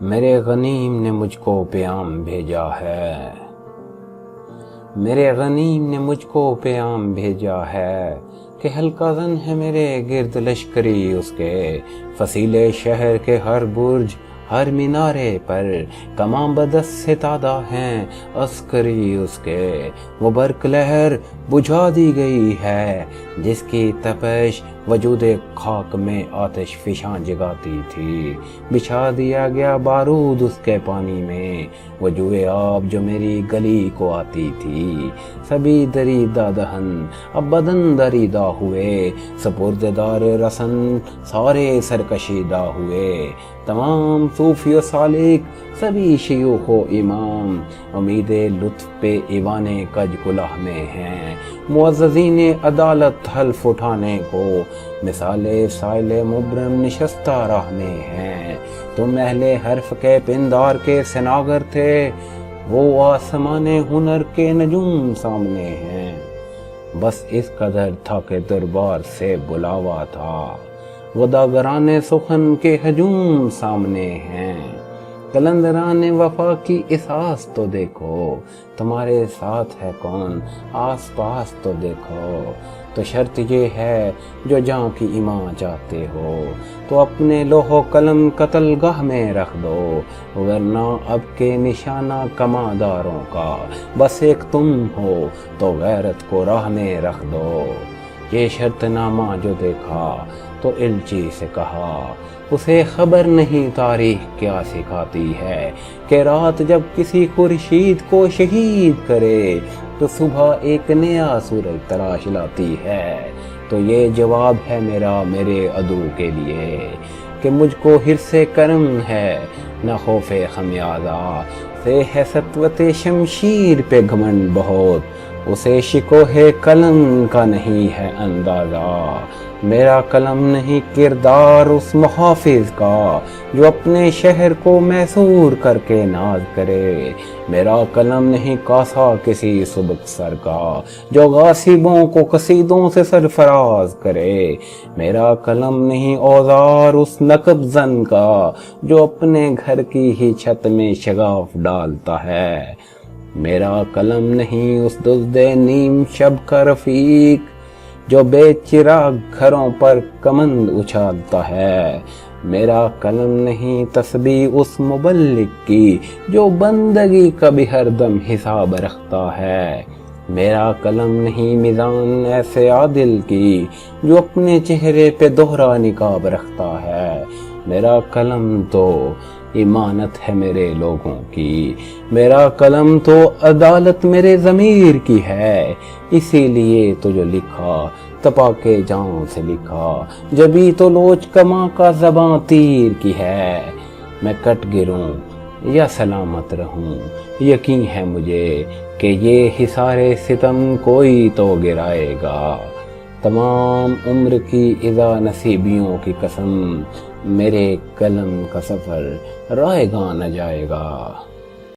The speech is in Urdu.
میرے غنیم نے مجھ کو پیام بھیجا ہے، میرے غنیم نے مجھ کو پیام بھیجا ہے کہ ہلکا زن ہے میرے گرد لشکری اس کے، فصیلے شہر کے ہر برج ہر مینارے پر کماں بدس ستادہ ہیں عسکری اس کے، وہ برق لہر بجھا دی گئی ہے جس کی تپش وجود خاک میں آتش فشاں جگاتی تھی، بچھا دیا گیا بارود اس کے پانی میں وہ جوئے آب جو میری گلی کو آتی تھی، سبھی دریدہ دہن اب بدن دریدہ ہوئے، سپرد دار رسن سارے سرکشیدہ ہوئے، تمام صوفی و سالک سبھی شیوخ و امام امید لطف پہ ایوان کج کلہ میں ہیں، معززین عدالت حلف اٹھانے کو مثال سائل مبرم نشستہ راہ میں ہیں، تم اہل حرف کے پندار کے سناگر تھے، وہ آسمان ہنر کے نجوم سامنے ہیں، بس اس قدر تھا کہ دربار سے بلاوا تھا، وہ داگران سخن کے ہجوم سامنے ہیں، قلندران وفا کی اساس تو دیکھو، تمہارے ساتھ ہے کون آس پاس تو دیکھو، تو شرط یہ ہے جو جاں کی ایمان چاہتے ہو تو اپنے لوح و قلم قتل گاہ میں رکھ دو، ورنہ اب کے نشانہ کمانداروں کا بس ایک تم ہو تو غیرت کو راہ میں رکھ دو، یہ شرط نامہ جو دیکھا تو الچی سے کہا، اسے خبر نہیں تاریخ کیا سکھاتی ہے کہ رات جب کسی خورشید کو شہید کرے تو صبح ایک نیا سورج تراش لاتی ہے، تو یہ جواب ہے میرا میرے عدو کے لیے کہ مجھ کو حرص کرم ہے نہ خوف خمیازہ، سے ہے سطوت شمشیر پہ گھمنڈ بہت، اسے شکوہ قلم کا نہیں ہے اندازہ، میرا قلم نہیں کردار اس محافظ کا جو اپنے شہر کو محصور کر کے ناز کرے، میرا قلم نہیں کاسا کسی سبک سر کا جو غاصبوں کو قصیدوں سے سرفراز کرے، میرا قلم نہیں اوزار اس نقب زن کا جو اپنے گھر کی ہی چھت میں شگاف ڈالتا ہے، میرا قلم نہیں اس دزد نیم شب کا رفیق جو بے چراغ گھروں پر کمند اچھالتا ہے، میرا قلم نہیں تسبیح اس مبلغ کی جو بندگی کا بھی ہر دم حساب رکھتا ہے، میرا قلم نہیں میزان ایسے عادل کی جو اپنے چہرے پہ دوہرا نقاب رکھتا ہے، میرا قلم تو امانت ہے میرے لوگوں کی، میرا قلم تو عدالت میرے ضمیر کی ہے، اسی لیے تو جو لکھا تپا کے جاؤں سے لکھا، جبھی تو لوچ کماں کا زباں تیر کی ہے، میں کٹ گروں یا سلامت رہوں یقین ہے مجھے کہ یہ حصار ستم کوئی تو گرائے گا، تمام عمر کی اذا نصیبیوں کی قسم میرے قلم کا سفر رائے گاں نہ جائے گا۔